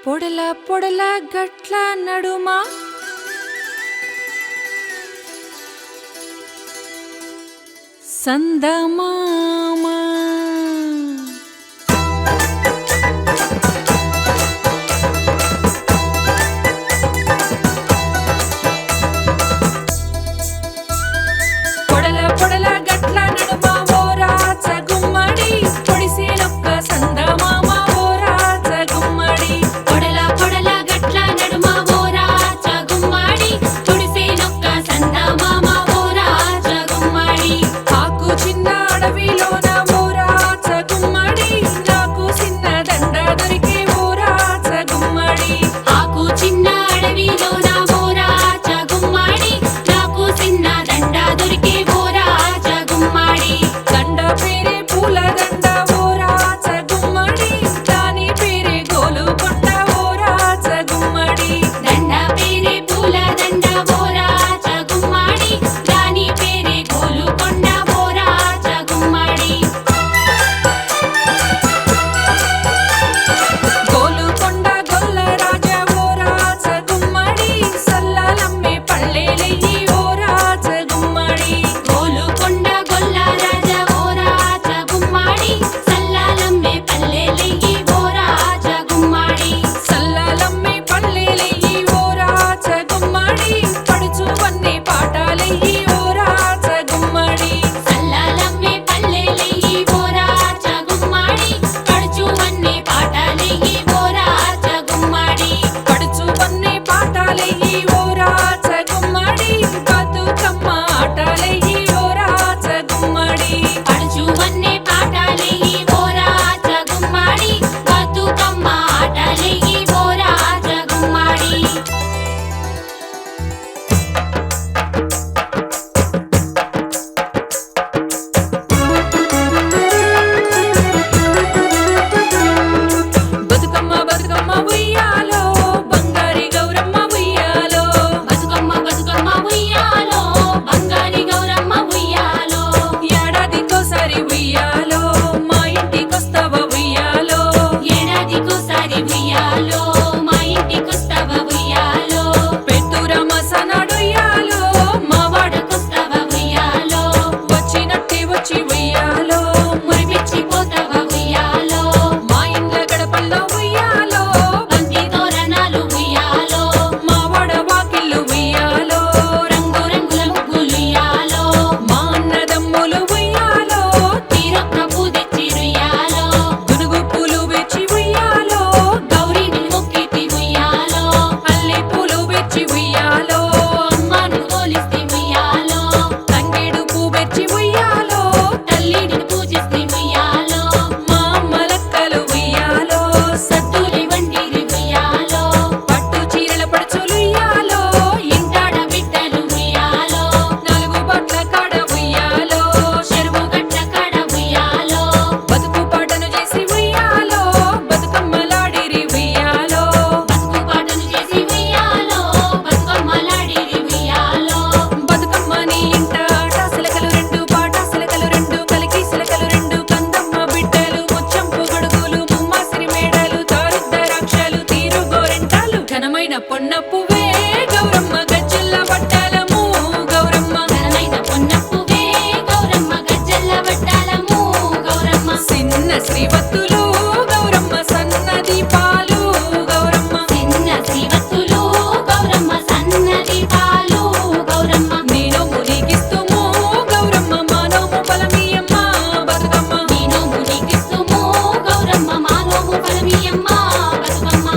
పొడల పొడల గట్ల నడుమ సందమామ పొడల పొడల గట్ల నడుమ ఓరాచ గుమ్మడి పొడిసేలొక్క సందమామ ఓరాచ గుమ్మడి పొడల పొడల గట్ల నడుమ ఓరాచ గుమ్మడి పొడిసేలొక్క సందమామ ఓరాచ గుమ్మడి ఆకు చిన్న అడవిలోన ఓరాచ గుమ్మడి నాకు చిన్న దండ దొరికే ఓరాచ గుమ్మడి ఆకు చిన్న అడవిలోన ఓరాచ గుమ్మడి నాకు చిన్న దండ దొరికే ఓరాచ గుమ్మడి దండ పేరే పూల దండ ఓరాచ గుమ్మడి దాని పేరే గోలుకొండ ఓరాచ గుమ్మడి దండ పేరే పూల దండ ఓరాచ గుమ్మడి దాని పేరే గోలుకొండ ఓరాచ గుమ్మడి గోలుకొండ గొల్ల రాజ ఓరాచ గుమ్మడి సల్లాలమ్మే పళ్ళేలెయ్యి ఓరాచ గుమ్మడి గోలుకొండ గొల్ల రాజ ఓరాచ గుమ్మడి సల్లాలమ్మే పల్లెలెయ్యి ఓరాచ గుమ్మడి సల్లాలమ్మే పళ్ళేలెయ్యి ఓరాచ గుమ్మడి పడుచువన్నీ పాటాలెయ్యి ఓరాచ గుమ్మడి సల్లాలమ్మే పల్లెలెయ్యి ఓరాచ గుమ్మడి పడుచువన్నీ పాటలెయ్యి ఓరాచ గుమ్మడి పడుచువన్నీ పాటాలెయ్యి ఓరాచ గుమ్మడి బతుకమ్మ ఆటలెయ్యి ఓరాచ గుమ్మడి పడుచువన్నీ పాటలెయ్యి ఓరాచ గుమ్మడి బతుకమ్మ ఆటలెయ్యి ఓరాచ గుమ్మడి బతుకమ్మ బతుకమ్మ ఉయ్యాలో బంగారి గౌరమ్మ ఉయ్యాలో బతుకమ్మ బతుకమ్మ ఉయ్యాలో బంగారి గౌరమ్మ ఉయ్యాలో ఏడాదికోసారి ఉయ్యాలో మా ఇంటికొస్తావ ఉయ్యాలో ఏడాదికోసారి ఉయ్యాలో మా ఇంటికొస్తావ ఉయ్యాలో పెట్టురమ సనాడుయ్యాలో మా వాడకొస్తావ ఉయ్యాలో వచ్చినట్టే వచ్చి ఉయ్యాలో మురిపిచ్చిపోతావ ఉయ్యాలో మా ఇండ్ల గడపల్లో ఉయ్యాలో బంతి తోరణాలు ఉయ్యాలో మా వాడ వాకిళ్ళు ఉయ్యాలో రంగు రంగుల ముగ్గులుయ్యాలో మా అన్నదమ్ములు ఉయ్యాలో తీరొక్క పూదెచ్చిరుయ్యాలో గునుగు పూలు వెచ్చి ఉయ్యాలో గౌరీని మొక్కితి ఉయ్యాలో అల్లి పూలు వెచ్చి ఉయ్యాలో అమ్మను తోలిస్తి ఉయ్యాలో తంగేడు పూ వెచ్చి ఉయ్యాలో తల్లిని పూజిస్తి ఉయ్యాలో మా అమ్మలక్కలు ఉయ్యాలో సత్తులి వండిరి ఉయ్యాలో పట్టు చీరల పడుచులు ఉయ్యాలో ఇంటాడ బిడ్డలు ఉయ్యాలో నాలుగు బట్ల కాడ ఉయ్యాలో చెరువు గట్ల కాడ ఉయ్యాలో బతుకు పాటను చేసి ఉయ్యాలో బతుకమ్మలాడిరి ఉయ్యాలో బతుకు పాటలు చేసి ఉయ్యాలో బతుకమ్మలాడిరి ఉయ్యాలో బతుకమ్మ నీ ఇంట ఆటాసిలకలు రెండు పాటాసిలకలు రెండు కలికి సిలకలు రెండు కందమ్మ బిడ్డలు ముచ్చంపు గొడుగులు ముమ్మాసిరి మేడలు తారుద్దరాక్షలు తీరు గోరెంటాలు ఘనమైన పొన్న పువ్వే గౌరమ్మ గజ్జెల్ల పట్టాలము గౌరమ్మ ఘనమైన పొన్నప్పువే గౌరమ్మ గజ్జెల్ల వడ్డాలము గౌరమ్మ చిన్న శ్రీవత్తులు గౌరమ్మ సన్నది పాలు గౌరమ్మ చిన్న శ్రీవత్తులు గౌరమ్మ సన్నది పాలు గౌరమ్మ నేను మునిగిస్తుము గౌరమ్మ మానోము బలమీయమ్మ బతుకమ్మ నేను మునిగిస్తుము గౌరమ్మ మానోము పరమియమ్మ బతుకమ్మ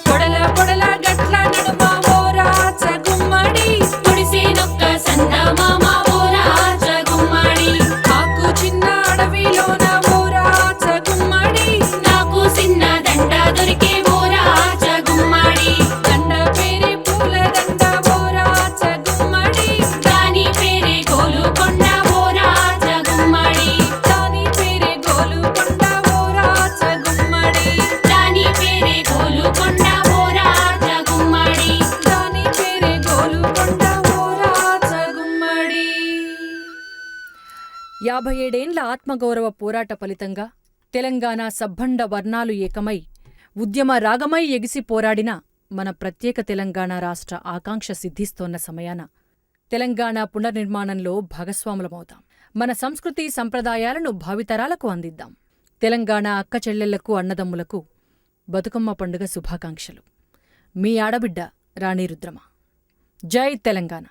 పొడల పొడల గట్ల నడుమ ఓరాచ గుమ్మడి పొడిసేనొక్క సందమామ ఓరాచ గుమ్మడి ఆకు చిన్న అడవిలోన ఓరాచ గుమ్మడి నాకు చిన్న దండ దొరికే ఓరాచ గుమ్మడి దండ పేరే పూల దండ ఓరాచ గుమ్మడి దాని పేరే గోలుకొండ ఓరాచ గుమ్మడి దాని పేరే గోలుకొండ ఓరాచ గుమ్మడి దాని పేరే గోలుకొండ ఓరాచ గుమ్మడి దాని పేరే గోలుకొండ ఓరాచ గుమ్మడి 57 ఏళ్ల ఆత్మగౌరవ పోరాట ఫలితంగా తెలంగాణ సబ్బండ వర్ణాలు ఏకమై ఉద్యమ రాగమై ఎగిసి పోరాడిన మన ప్రత్యేక తెలంగాణ రాష్ట్ర ఆకాంక్ష సిద్ధిస్తోన్న సమయాన తెలంగాణ పునర్నిర్మాణంలో భాగస్వాములమవుతాం. మన సంస్కృతి సంప్రదాయాలను భావితరాలకు అందిద్దాం. తెలంగాణ అక్కచెల్లెళ్లకు అన్నదమ్ములకు బతుకమ్మ పండుగ శుభాకాంక్షలు. మీ ఆడబిడ్డ రాణి రుద్రమ. జై తెలంగాణ.